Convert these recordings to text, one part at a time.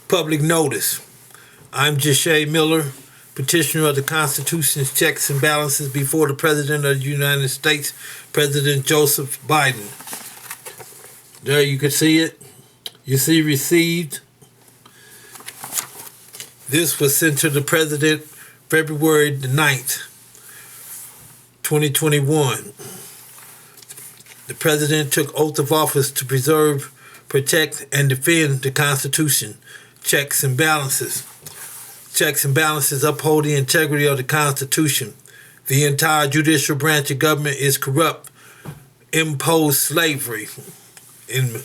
Public notice. I'm Jesha Miller, petitioner of the Constitution's checks and balances before the President of the United States, President Joseph Biden. There you can see it. You see received. This was sent to the President February the 9th, 2021. The President took oath of office to preserve, protect, and defend the Constitution. Checks and balances. Checks and balances uphold the integrity of the Constitution. The entire judicial branch of government is corrupt. Impose slavery in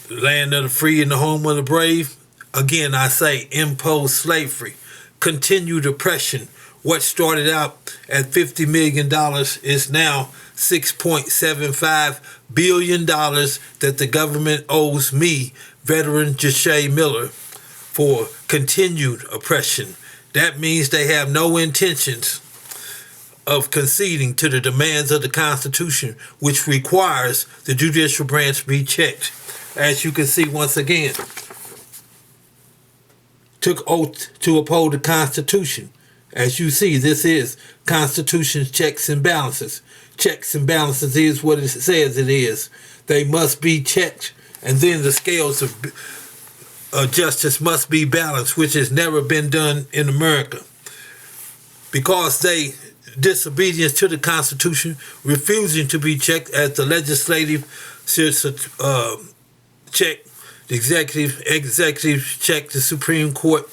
the land of the free and the home of the brave. Again, I say impose slavery. Continued oppression. What started out at $50 million is now $6.75 billion that the government owes me, Veteran Jesha Miller, for continued oppression. That means they have no intentions of conceding to the demands of the Constitution, which requires the judicial branch be checked. As you can see once again, took oath to uphold the Constitution. As you see, this is Constitution's checks and balances. Checks and balances is what it says it is. They must be checked, and then the scales of justice must be balanced, which has never been done in America. Because they disobedience to the Constitution, refusing to be checked, as the legislative should check, the executive check the Supreme Court,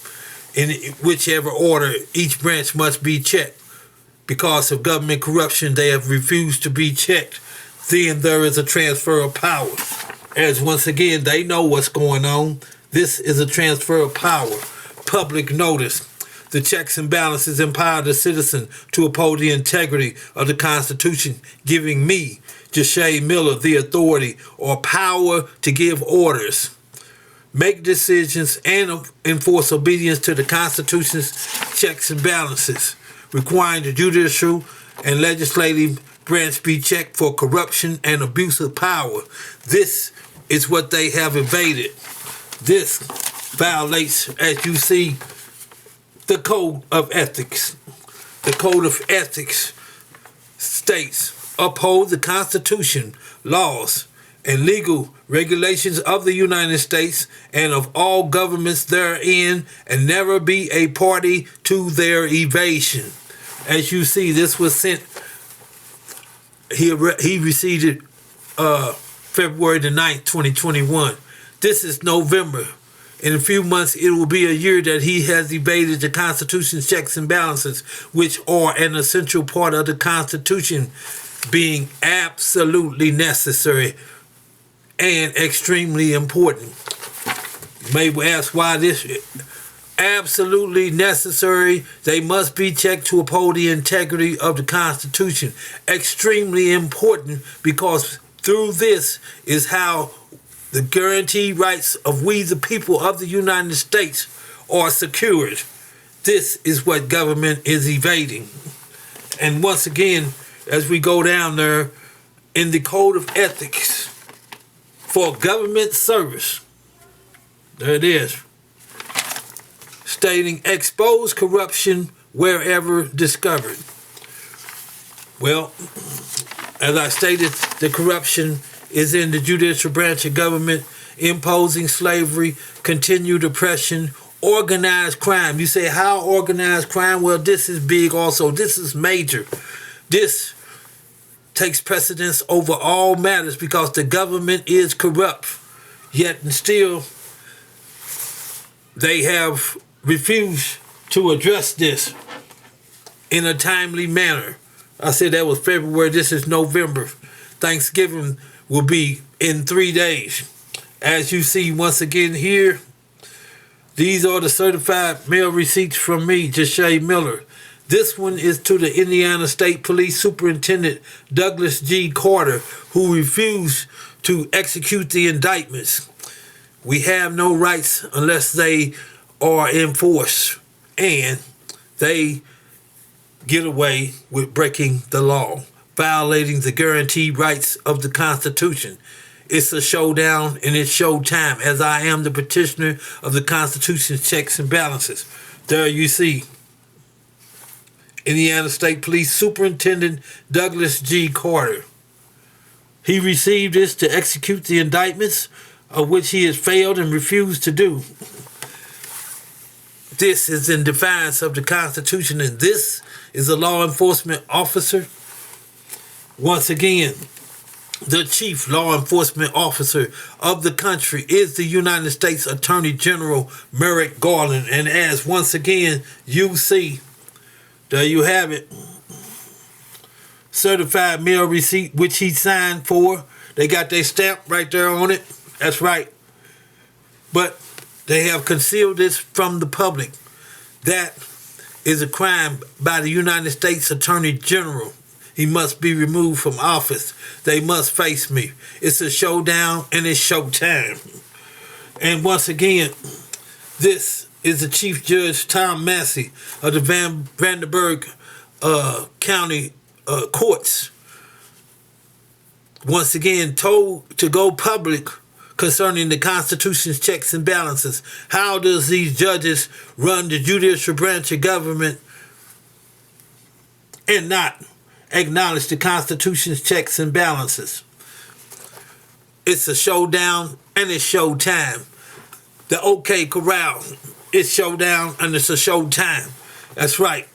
in whichever order each branch must be checked. Because of government corruption, they have refused to be checked. Then there is a transfer of power. As once again, they know what's going on. This is a transfer of power. Public notice. The checks and balances empower the citizen to uphold the integrity of the Constitution, giving me, Jesha Miller, the authority or power to give orders, make decisions, and enforce obedience to the Constitution's checks and balances, requiring the judicial and legislative branch be checked for corruption and abuse of power. This is what they have evaded. This violates, as you see, the Code of Ethics. The Code of Ethics states, uphold the Constitution, laws, and legal regulations of the United States and of all governments therein, and never be a party to their evasion. As you see, this was sent, he received it February the 9th, 2021. This is November. In a few months, it will be a year that he has evaded the Constitution's checks and balances, which are an essential part of the Constitution, being absolutely necessary and extremely important. You may ask why this is absolutely necessary. They must be checked to uphold the integrity of the Constitution. Extremely important because through this is how the guaranteed rights of we the people of the United States are secured. This is what government is evading. And once again, as we go down there, in the Code of Ethics for government service, there it is, stating expose corruption wherever discovered. Well, as I stated, the corruption is in the judicial branch of government, imposing slavery, continued oppression, organized crime. You say, how organized crime? Well, this is big also. This is major. This takes precedence over all matters because the government is corrupt. Yet and still, they have refused to address this in a timely manner. I said that was February. This is November. Thanksgiving will be in 3 days. As you see once again here, these are the certified mail receipts from me, Jesha Miller. This one is to the Indiana State Police Superintendent Douglas G. Carter, who refused to execute the indictments. We have no rights unless they are enforced, and they get away with breaking the law, violating the guaranteed rights of the Constitution. It's a showdown and it's showtime, as I am the petitioner of the Constitution's checks and balances. There you see Indiana State Police Superintendent Douglas G. Carter. He received this to execute the indictments of which he has failed and refused to do. This is in defiance of the Constitution, and this is a law enforcement officer. Once again, the chief law enforcement officer of the country is the United States Attorney General Merrick Garland. And as once again you see, there you have it, certified mail receipt which he signed for. They got their stamp right there on it. That's right. But they have concealed this from the public. That is a crime by the United States Attorney General. He must be removed from office. They must face me. It's a showdown and it's showtime. And once again, this is the Chief Judge Tom Massey of the Vanderburgh County Courts. Once again, told to go public concerning the Constitution's checks and balances. How does these judges run the judicial branch of government and not acknowledge the Constitution's checks and balances? It's a showdown and it's showtime. The OK Corral, it's showdown and it's a showtime. That's right.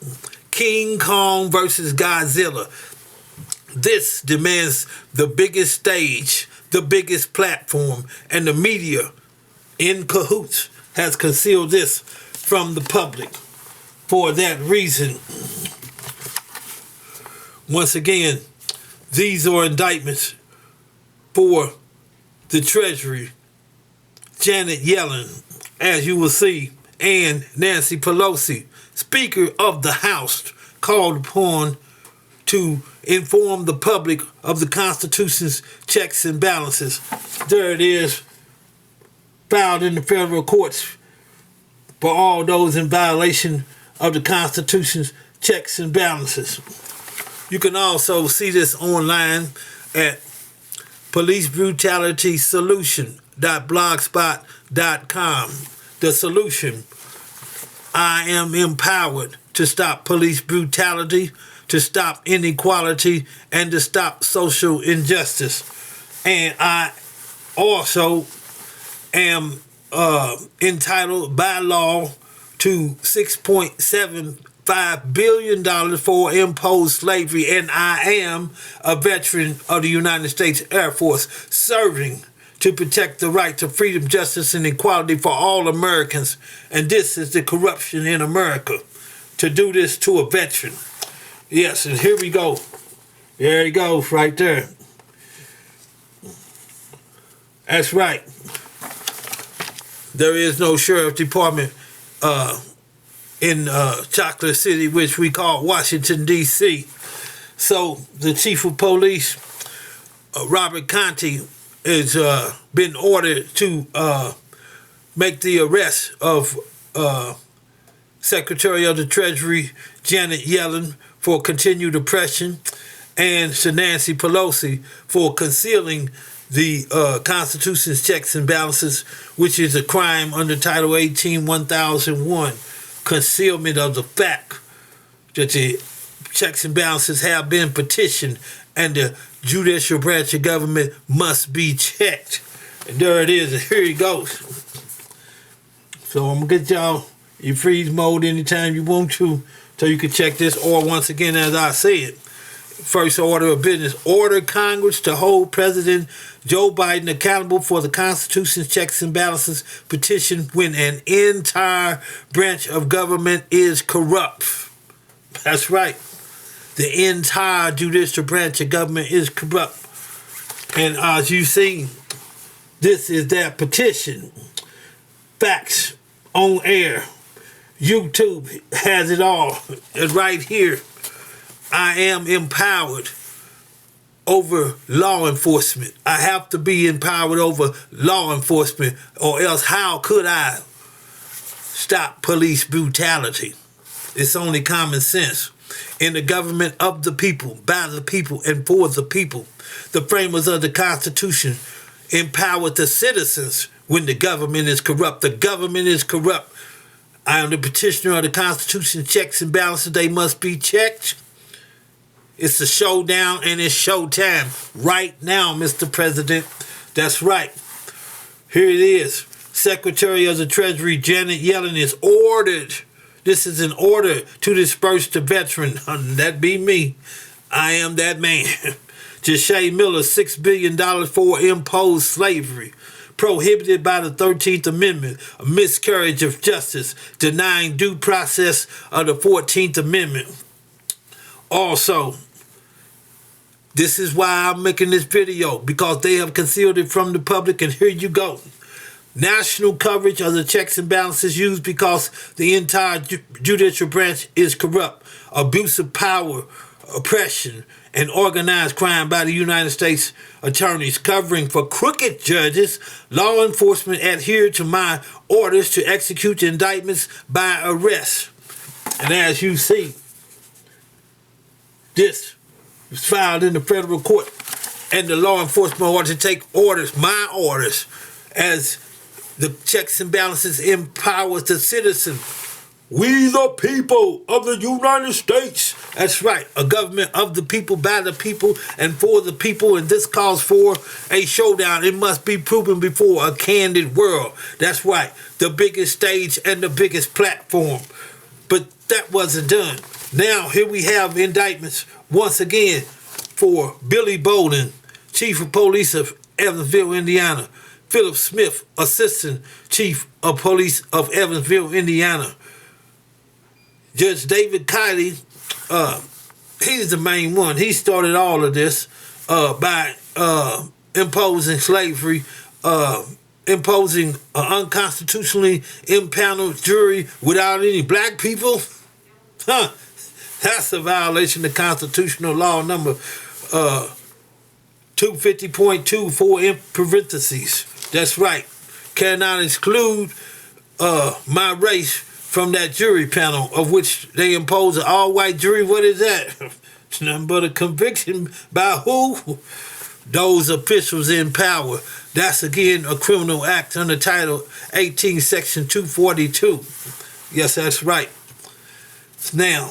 King Kong versus Godzilla. This demands the biggest stage, the biggest platform, and the media in cahoots has concealed this from the public. For that reason, once again, these are indictments for the Treasury, Janet Yellen, as you will see, and Nancy Pelosi, Speaker of the House, called upon to inform the public of the Constitution's checks and balances. There it is, filed in the federal courts for all those in violation of the Constitution's checks and balances. You can also see this online at policebrutality.blogspot.com. The solution: I am empowered to stop police brutality, to stop inequality, and to stop social injustice. And I also am entitled by law to $6.75 billion for imposed slavery, and I am a veteran of the United States Air Force serving to protect the right to freedom, justice, and equality for all Americans. And this is the corruption in America, to do this to a veteran. Yes, and here we go. There he goes, right there. That's right. There is no sheriff's department in Chocolate City, which we call Washington, D.C. So the chief of police, Robert Conte, has been ordered to make the arrest of Secretary of the Treasury Janet Yellen for continued oppression, and to Nancy Pelosi for concealing the Constitution's checks and balances, which is a crime under Title 18, 1001, concealment of the fact that the checks and balances have been petitioned and the judicial branch of government must be checked. And there it is, and here it goes. So I'm gonna get y'all in freeze mode anytime you want to, so you can check this. Or once again, as I said, first order of business: order Congress to hold President Joe Biden accountable for the Constitution's checks and balances petition when an entire branch of government is corrupt. That's right. The entire judicial branch of government is corrupt. And as you see, this is that petition. Facts on air. YouTube has it all. It's right here. I am empowered over law enforcement. I have to be empowered over law enforcement, or else how could I stop police brutality? It's only common sense. In the government of the people, by the people, and for the people, the framers of the Constitution empower the citizens when the government is corrupt. The government is corrupt. I am the petitioner of the Constitution. Checks and balances, they must be checked. It's a showdown and it's showtime right now, Mr. President. That's right. Here it is. Secretary of the Treasury Janet Yellen is ordered. This is an order to disburse the veteran. That be me. I am that man. Jesha Miller, $6 billion for imposed slavery. Prohibited by the 13th Amendment. A miscarriage of justice. Denying due process of the 14th Amendment. Also, this is why I'm making this video. Because they have concealed it from the public. And here you go. National coverage of the checks and balances used because the entire judicial branch is corrupt. Abuse of power, oppression, and organized crime by the United States attorneys covering for crooked judges. Law enforcement adhered to my orders to execute the indictments by arrest. And as you see, this was filed in the federal court. And the law enforcement order to take orders, my orders, as the checks and balances empowers the citizen. We the people of the United States. That's right. A government of the people, by the people, and for the people. And this calls for a showdown. It must be proven before a candid world. That's right. The biggest stage and the biggest platform. But that wasn't done. Now, here we have indictments once again for Billy Bolden, Chief of Police of Evansville, Indiana. Philip Smith, Assistant Chief of Police of Evansville, Indiana. Judge David Kiley, he's the main one. He started all of this by imposing slavery, imposing an unconstitutionally impaneled jury without any black people. That's a violation of constitutional law number 250.24 in parentheses. That's right. Cannot exclude my race from that jury panel, of which they impose an all-white jury. What is that? It's nothing but a conviction by who? Those officials in power. That's, again, a criminal act under Title 18, Section 242. Yes, that's right. Now,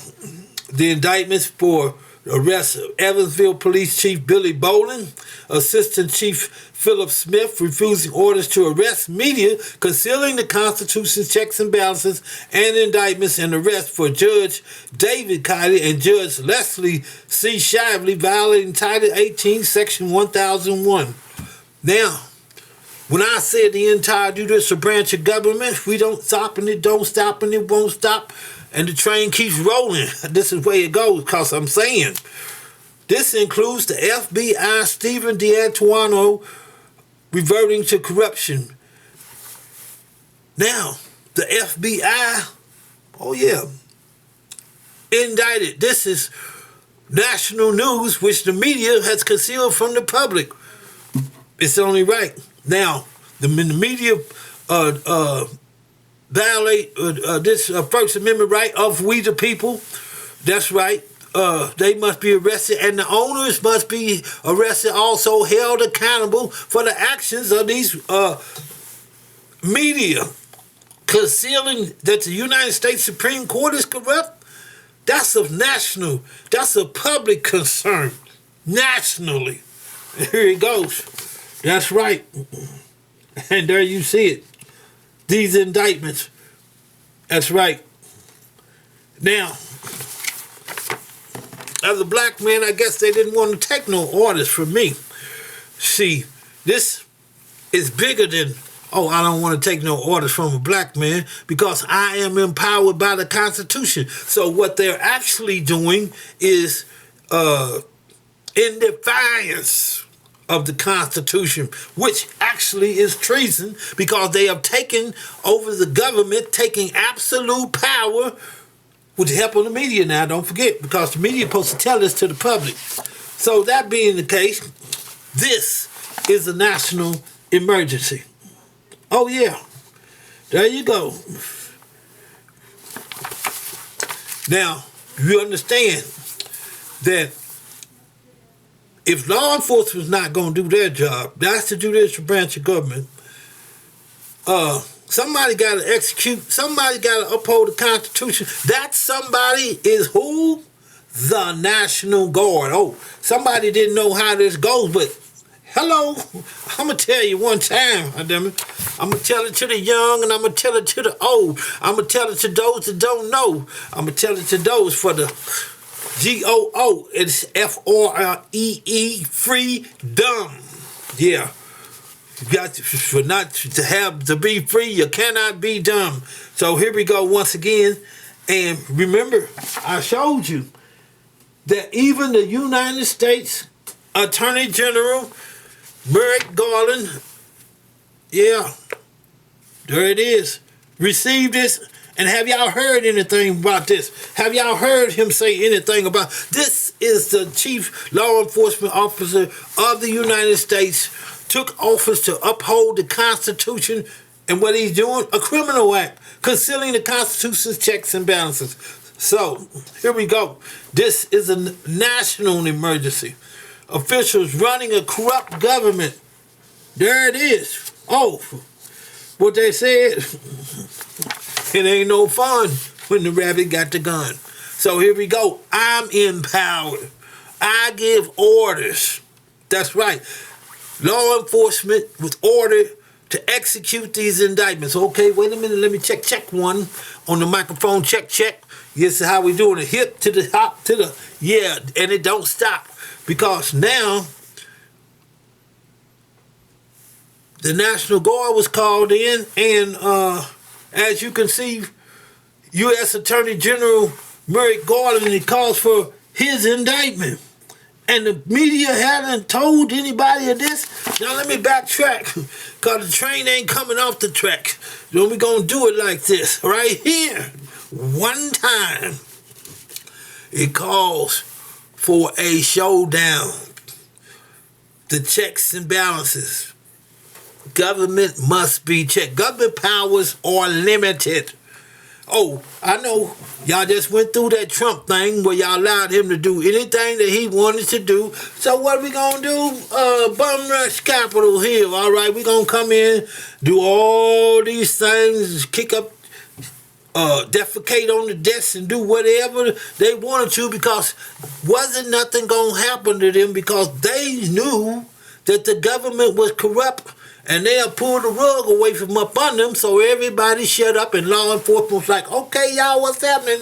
the indictments for arrest of Evansville Police Chief Billy Bolden, Assistant Chief Philip Smith, refusing orders to arrest media, concealing the Constitution's checks and balances, and indictments and arrest for Judge David Kiley and Judge Leslie C. Shively, violating Title 18, Section 1001. Now, when I said the entire judicial branch of government, we don't stop and it don't stop and it won't stop, and the train keeps rolling. This is where it goes, because I'm saying this includes the FBI, Stephen D'Antuono, reverting to corruption. Now, the FBI, oh yeah, indicted. This is national news, which the media has concealed from the public. It's only right. Now, the media violate this First Amendment right of we the people. That's right. They must be arrested, and the owners must be arrested, also held accountable for the actions of these media. Concealing that the United States Supreme Court is corrupt, that's a public concern, nationally. And here it goes. That's right. And there you see it. These indictments. That's right. Now, as a black man, I guess they didn't want to take no orders from me. See, this is bigger than, oh, I don't want to take no orders from a black man because I am empowered by the Constitution. So what they're actually doing is in defiance of the Constitution, which actually is treason because they have taken over the government, taking absolute power with the help of the media now, don't forget, because the media is supposed to tell this to the public. So that being the case, this is a national emergency. Oh yeah, there you go. Now, you understand that if law enforcement's not going to do their job, that's the judicial branch of government. Somebody got to execute. Somebody got to uphold the Constitution. That somebody is who? The National Guard. Oh, somebody didn't know how this goes, but hello, I'm going to tell you one time, damn it. I'm going to tell it to the young and I'm going to tell it to the old. I'm going to tell it to those that don't know. I'm going to tell it to those for the GOO. It's FREE, freedom. Yeah. You got for not to have to be free, you cannot be dumb. So here we go once again. And remember, I showed you that even the United States Attorney General, Merrick, Garland, yeah, there it is, received this. And have y'all heard anything about this? Have y'all heard him say anything about this? Is the chief law enforcement officer of the United States, took office to uphold the Constitution, and what he's doing? A criminal act, concealing the Constitution's checks and balances. So, here we go. This is a national emergency. Officials running a corrupt government. There it is. Oh, what they said. It ain't no fun when the rabbit got the gun. So here we go. I'm empowered. I give orders. That's right. Law enforcement with order to execute these indictments. Okay, wait a minute. Let me check one on the microphone. Check. This is how we doing it. Hip to the hop to the, yeah, and it don't stop. Because now the National Guard was called in, and as you can see, U.S. Attorney General Merrick Garland, he calls for his indictment. And the media hadn't told anybody of this. Now let me backtrack, because the train ain't coming off the track. So we're going to do it like this, right here. One time, it calls for a showdown. The checks and balances. Government must be checked. Government powers are limited. Oh, I know y'all just went through that Trump thing where y'all allowed him to do anything that he wanted to do. So what we gonna do? Bum rush Capitol Hill. All right, we gonna come in, do all these things, kick up, defecate on the desk and do whatever they wanted to, because wasn't nothing gonna happen to them, because they knew that the government was corrupt. And they'll pull the rug away from up under them, so everybody shut up, and law enforcement was like, okay, y'all, what's happening?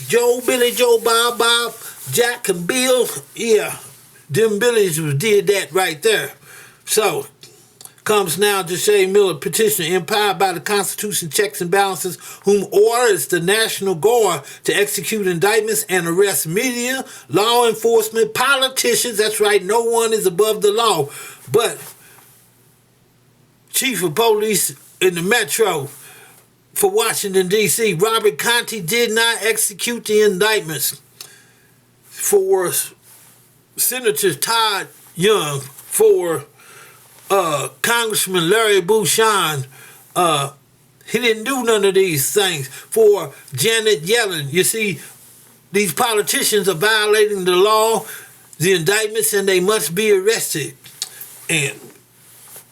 Joe, Billy, Joe, Bob, Jack, and Bill, yeah, them Billies did that right there. So, comes now Jesha Miller, petitioner, empowered by the Constitution, checks and balances, whom orders the National Guard to execute indictments and arrest media, law enforcement, politicians. That's right, no one is above the law. But Chief of Police in the Metro for Washington, D.C., Robert Conte, did not execute the indictments for Senator Todd Young, for Congressman Larry Bouchon. He didn't do none of these things. For Janet Yellen, you see, these politicians are violating the law, the indictments, and they must be arrested. And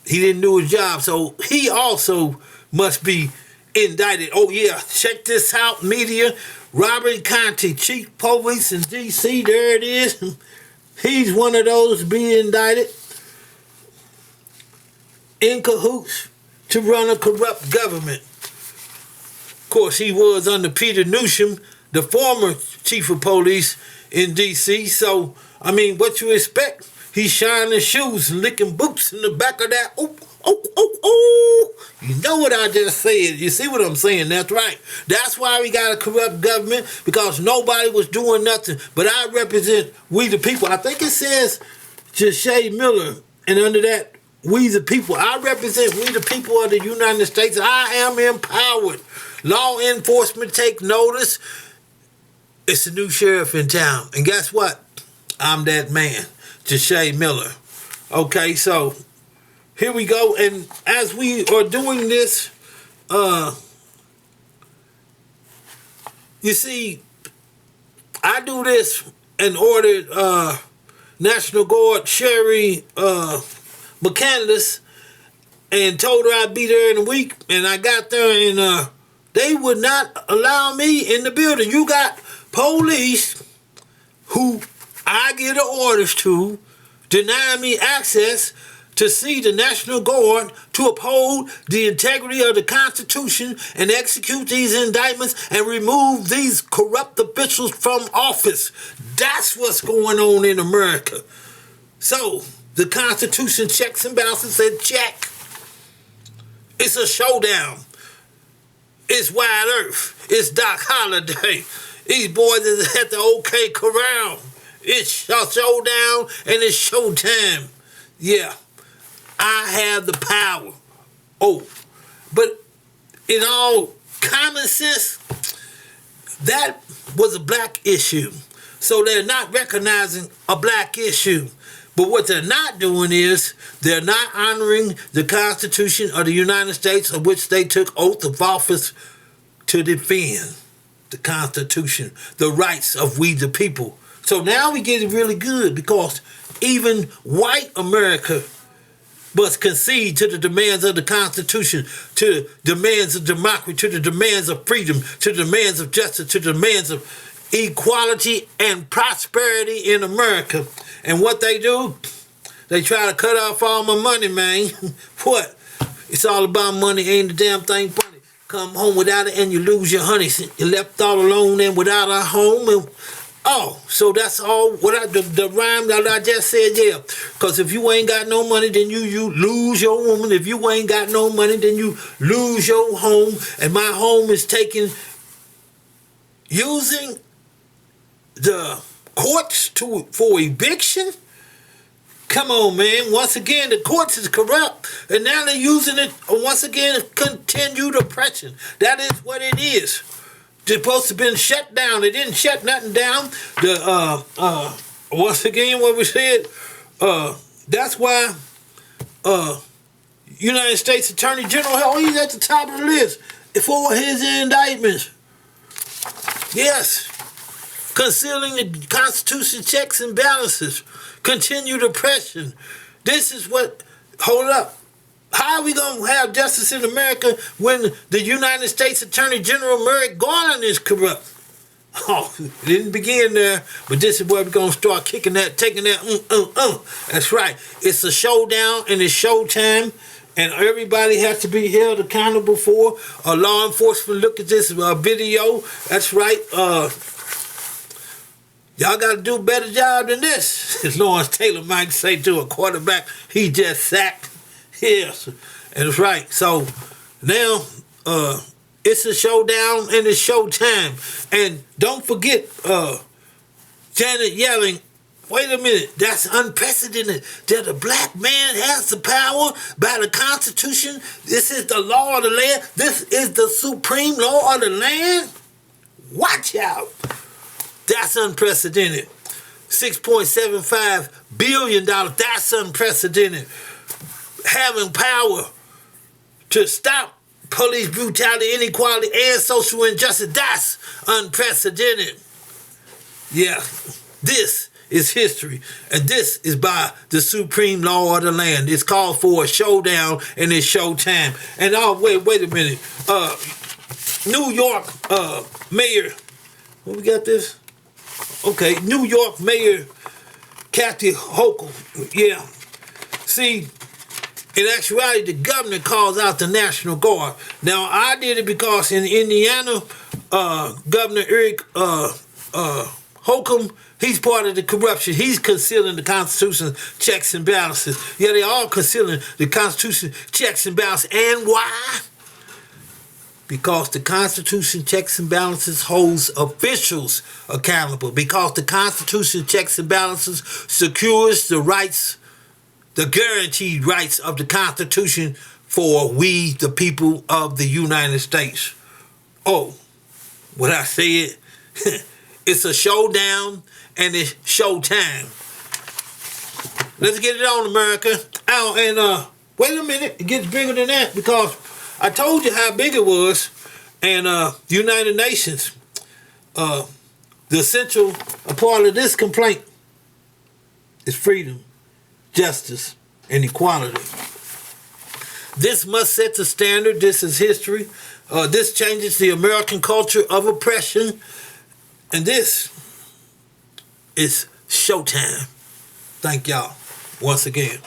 he didn't do his job, so he also must be indicted. Oh yeah, check this out, media. Robert Conte, chief police in D.C., there it is. He's one of those being indicted in cahoots to run a corrupt government. Of course, he was under Peter Newsham, the former chief of police in D.C., so, I mean, what you expect? He's shining shoes and licking boots in the back of that. Oh. You know what I just said. You see what I'm saying? That's right. That's why we got a corrupt government, because nobody was doing nothing. But I represent we the people. I think it says Jesha Miller, and under that, we the people. I represent we the people of the United States. I am empowered. Law enforcement take notice. It's a new sheriff in town. And guess what? I'm that man. Jesha Miller. Okay, so here we go. And as we are doing this, you see, I do this in order National Guard Sherry McCandless and told her I'd be there in a week. And I got there and they would not allow me in the building. You got police who I give the orders to deny me access to see the National Guard to uphold the integrity of the Constitution and execute these indictments and remove these corrupt officials from office. That's what's going on in America. So, the Constitution checks and balances said check. It's a showdown. It's Wide Earth. It's Doc Holliday. These boys is at the OK Corral. It's a showdown and it's showtime. Yeah. I have the power. Oh, but in all common sense, that was a black issue. So they're not recognizing a black issue. But what they're not doing is they're not honoring the Constitution of the United States, of which they took oath of office to defend the Constitution, the rights of we the people. So now we get it really good because even white America must concede to the demands of the Constitution, to the demands of democracy, to the demands of freedom, to the demands of justice, to the demands of equality and prosperity in America. And what they do, they try to cut off all my money, man. What? It's all about money, ain't a damn thing funny. Come home without it and you lose your honey. You're left all alone and without a home. And so that's all what the rhyme that I just said, yeah. Because if you ain't got no money, then you lose your woman. If you ain't got no money, then you lose your home. And my home is taken using the courts for eviction. Come on, man. Once again, the courts is corrupt. And now they're using it, once again, continued oppression. That is what it is. They're supposed to have been shut down. They didn't shut nothing down. Once again, what we said, that's why United States Attorney General, he's at the top of the list for his indictments. Yes. Concealing the Constitution checks and balances. Continued oppression. This is what, hold up. How are we going to have justice in America when the United States Attorney General Merrick Garland is corrupt? Oh, it didn't begin there, but this is where we're going to start kicking that, taking that, That's right. It's a showdown and it's showtime, and everybody has to be held accountable for. Law enforcement, look at this video. That's right. Y'all got to do a better job than this. As Lawrence Taylor might say to a quarterback he just sacked. Yes, and it's right. So now it's a showdown and it's showtime. And don't forget Janet Yellen. Wait a minute, that's unprecedented that a black man has the power by the Constitution. This is the law of the land. This is the supreme law of the land. Watch out. That's unprecedented. $6.75 billion. That's unprecedented. Having power to stop police brutality, inequality, and social injustice. That's unprecedented. Yeah, this is history. And this is by the supreme law of the land. It's called for a showdown and it's showtime. And wait a minute. New York Mayor, what we got this? Okay, New York Mayor Kathy Hochul. Yeah. See, in actuality, the governor calls out the National Guard. Now, I did it because in Indiana, Governor Eric Holcomb, he's part of the corruption. He's concealing the Constitution checks and balances. Yeah, they all concealing the Constitution checks and balances. And why? Because the Constitution checks and balances holds officials accountable. Because the Constitution checks and balances secures the rights, the guaranteed rights of the Constitution for we, the people of the United States. Oh, what I said, it's a showdown and it's showtime. Let's get it on, America. And wait a minute, it gets bigger than that because I told you how big it was, and the United Nations, the essential part of this complaint, is freedom, justice, and equality. This must set the standard. This is history. This changes the American culture of oppression. And this is Showtime. Thank y'all once again.